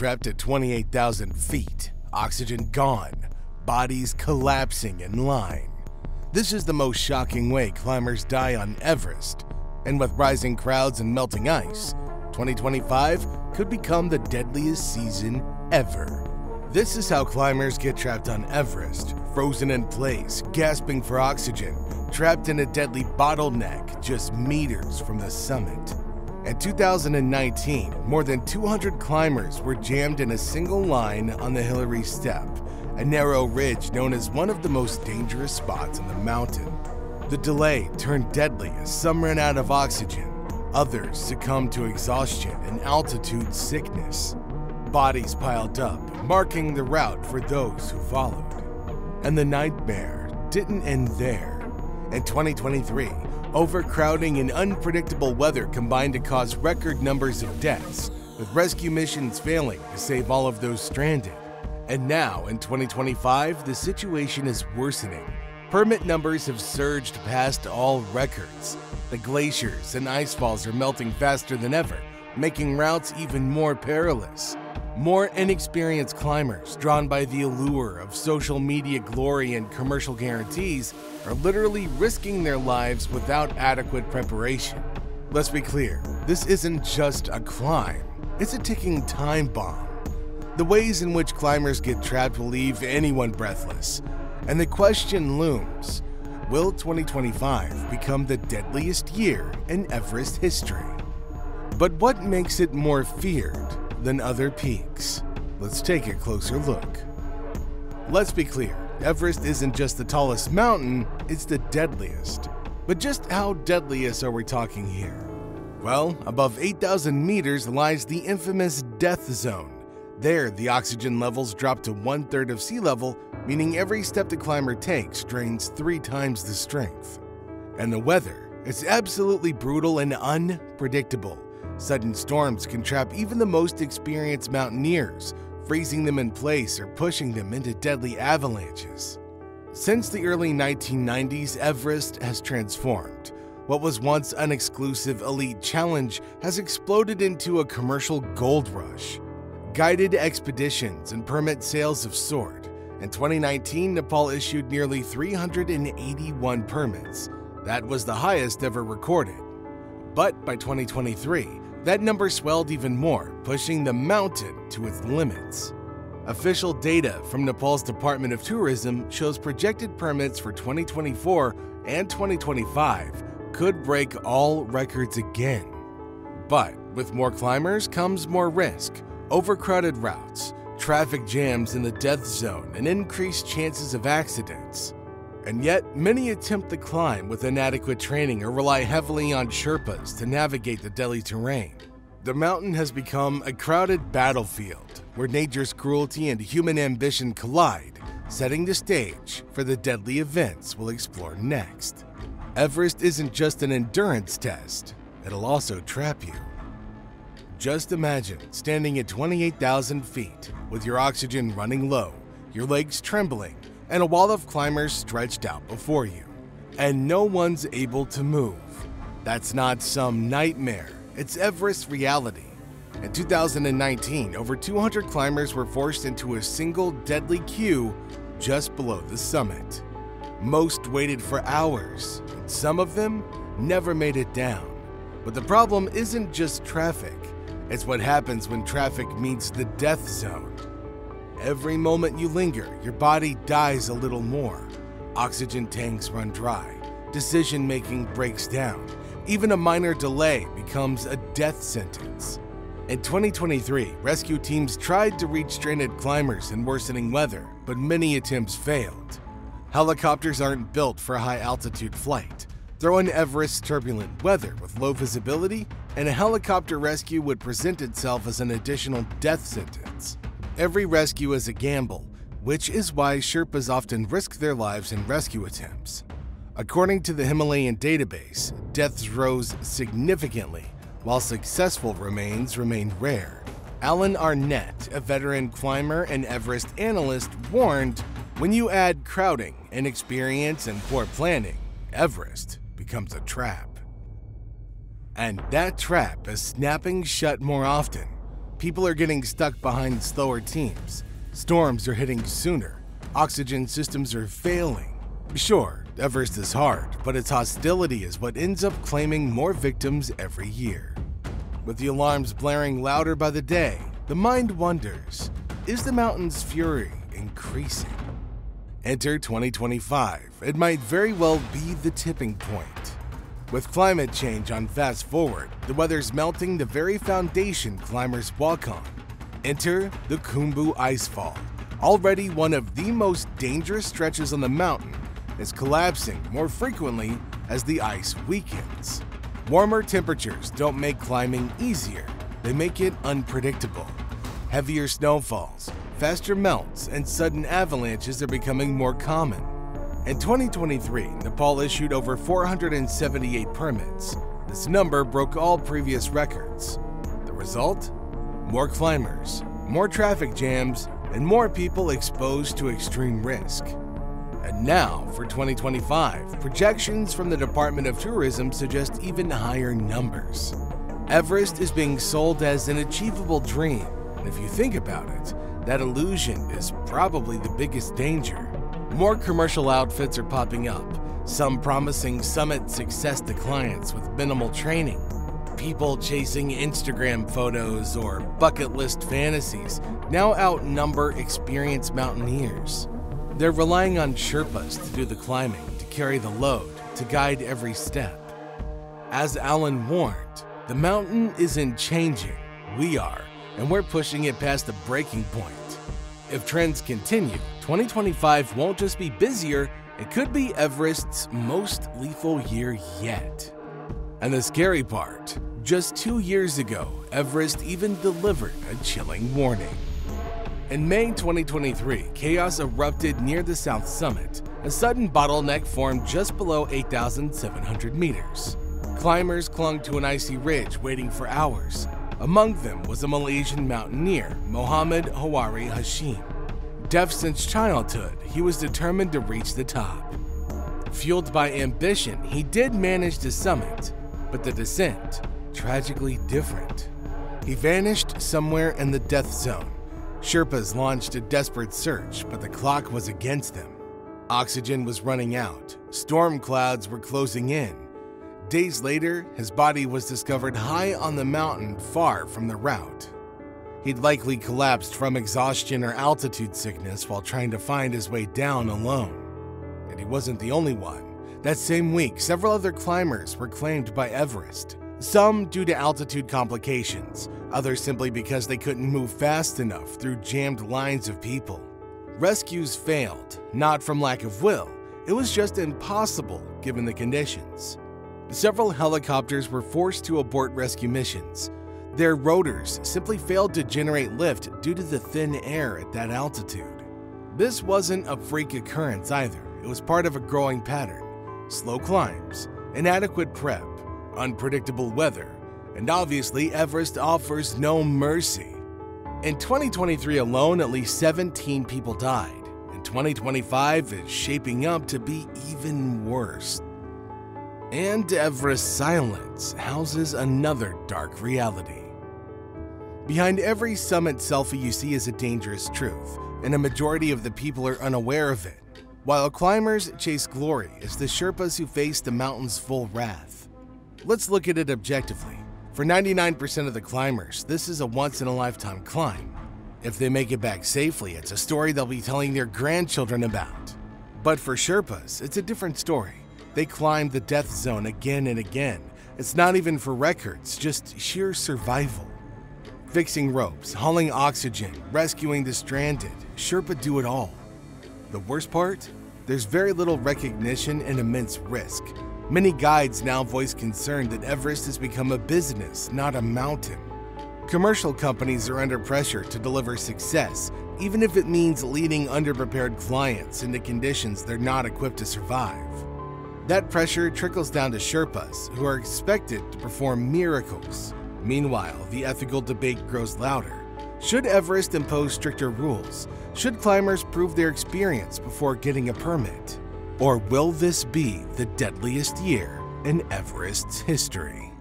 trapped at 28,000 feet, oxygen gone, bodies collapsing in line. This is the most shocking way climbers die on Everest, and with rising crowds and melting ice, 2025 could become the deadliest season ever. This is how climbers get trapped on Everest, frozen in place, gasping for oxygen, trapped in a deadly bottleneck just meters from the summit. In 2019, more than 200 climbers were jammed in a single line on the Hillary Step, a narrow ridge known as one of the most dangerous spots on the mountain. The delay turned deadly as some ran out of oxygen, others succumbed to exhaustion and altitude sickness. Bodies piled up, marking the route for those who followed. And the nightmare didn't end there. In 2023, overcrowding and unpredictable weather combined to cause record numbers of deaths, with rescue missions failing to save all of those stranded. And now, in 2025, the situation is worsening. Permit numbers have surged past all records. The glaciers and icefalls are melting faster than ever, making routes even more perilous. More inexperienced climbers, drawn by the allure of social media glory and commercial guarantees, are literally risking their lives without adequate preparation. Let's be clear, this isn't just a climb, it's a ticking time bomb. The ways in which climbers get trapped will leave anyone breathless, and the question looms, will 2025 become the deadliest year in Everest history? But what makes it more feared than other peaks? Let's take a closer look. Let's be clear, Everest isn't just the tallest mountain, it's the deadliest. But just how deadliest are we talking here? Well, above 8,000 meters lies the infamous death zone. There, the oxygen levels drop to 1/3 of sea level, meaning every step the climber takes drains 3 times the strength. And the weather, it's absolutely brutal and unpredictable. Sudden storms can trap even the most experienced mountaineers, freezing them in place or pushing them into deadly avalanches. Since the early 1990s, Everest has transformed. What was once an exclusive elite challenge has exploded into a commercial gold rush. Guided expeditions and permit sales have soared. In 2019, Nepal issued nearly 381 permits. That was the highest ever recorded. But by 2023, that number swelled even more, pushing the mountain to its limits. Official data from Nepal's Department of Tourism shows projected permits for 2024 and 2025 could break all records again. But with more climbers comes more risk, overcrowded routes, traffic jams in the death zone, and increased chances of accidents. And yet, many attempt the climb with inadequate training or rely heavily on Sherpas to navigate the deadly terrain. The mountain has become a crowded battlefield where nature's cruelty and human ambition collide, setting the stage for the deadly events we'll explore next. Everest isn't just an endurance test, it'll also trap you. Just imagine standing at 28,000 feet with your oxygen running low, your legs trembling, and a wall of climbers stretched out before you. And no one's able to move. That's not some nightmare, it's Everest reality. In 2019, over 200 climbers were forced into a single deadly queue just below the summit. Most waited for hours, and some of them never made it down. But the problem isn't just traffic, it's what happens when traffic meets the death zone. Every moment you linger, your body dies a little more. Oxygen tanks run dry, decision-making breaks down. Even a minor delay becomes a death sentence. In 2023, rescue teams tried to reach stranded climbers in worsening weather, but many attempts failed. Helicopters aren't built for high-altitude flight. Throw in Everest's turbulent weather with low visibility, and a helicopter rescue would present itself as an additional death sentence. Every rescue is a gamble, which is why Sherpas often risk their lives in rescue attempts. According to the Himalayan database, deaths rose significantly, while successful remains remained rare. Alan Arnette, a veteran climber and Everest analyst, warned, when you add crowding, inexperience, and poor planning, Everest becomes a trap. And that trap is snapping shut more often. People are getting stuck behind slower teams. Storms are hitting sooner. Oxygen systems are failing. Sure, Everest is hard, but its hostility is what ends up claiming more victims every year. With the alarms blaring louder by the day, the mind wonders, is the mountain's fury increasing? Enter 2025. It might very well be the tipping point. With climate change on fast forward, the weather's melting the very foundation climbers walk on. Enter the Khumbu Icefall. Already one of the most dangerous stretches on the mountain is collapsing more frequently as the ice weakens. Warmer temperatures don't make climbing easier, they make it unpredictable. Heavier snowfalls, faster melts, and sudden avalanches are becoming more common. In 2023, Nepal issued over 478 permits. This number broke all previous records. The result? More climbers, more traffic jams, and more people exposed to extreme risk. And now, for 2025, projections from the Department of Tourism suggest even higher numbers. Everest is being sold as an achievable dream, and if you think about it, that illusion is probably the biggest danger. More commercial outfits are popping up, some promising summit success to clients with minimal training. People chasing Instagram photos or bucket list fantasies now outnumber experienced mountaineers. They're relying on Sherpas to do the climbing, to carry the load, to guide every step. As Alan warned, the mountain isn't changing, we are, and we're pushing it past the breaking point. If trends continue, 2025 won't just be busier, it could be Everest's most lethal year yet. And the scary part, just 2 years ago, Everest even delivered a chilling warning. In May 2023, chaos erupted near the South Summit. A sudden bottleneck formed just below 8,700 meters. Climbers clung to an icy ridge, waiting for hours. Among them was a Malaysian mountaineer, Mohammad Hawari Hashim. Deaf since childhood, he was determined to reach the top. Fueled by ambition, he did manage the summit, but the descent, tragically different. He vanished somewhere in the death zone. Sherpas launched a desperate search, but the clock was against them. Oxygen was running out. Storm clouds were closing in. Days later, his body was discovered high on the mountain far from the route. He'd likely collapsed from exhaustion or altitude sickness while trying to find his way down alone. And he wasn't the only one. That same week, several other climbers were claimed by Everest. Some due to altitude complications, others simply because they couldn't move fast enough through jammed lines of people. Rescues failed, not from lack of will, it was just impossible given the conditions. Several helicopters were forced to abort rescue missions. Their rotors simply failed to generate lift due to the thin air at that altitude. This wasn't a freak occurrence either, it was part of a growing pattern. Slow climbs, inadequate prep, unpredictable weather, and obviously Everest offers no mercy. In 2023 alone, at least 17 people died, and 2025 is shaping up to be even worse. And Everest's silence houses another dark reality. Behind every summit selfie you see is a dangerous truth, and a majority of the people are unaware of it. While climbers chase glory, it's the Sherpas who face the mountain's full wrath. Let's look at it objectively. For 99% of the climbers, this is a once-in-a-lifetime climb. If they make it back safely, it's a story they'll be telling their grandchildren about. But for Sherpas, it's a different story. They climb the death zone again and again. It's not even for records, just sheer survival. Fixing ropes, hauling oxygen, rescuing the stranded, Sherpa do it all. The worst part? There's very little recognition and immense risk. Many guides now voice concern that Everest has become a business, not a mountain. Commercial companies are under pressure to deliver success, even if it means leading underprepared clients into conditions they're not equipped to survive. That pressure trickles down to Sherpas, who are expected to perform miracles. Meanwhile, the ethical debate grows louder. Should Everest impose stricter rules? Should climbers prove their experience before getting a permit? Or will this be the deadliest year in Everest's history?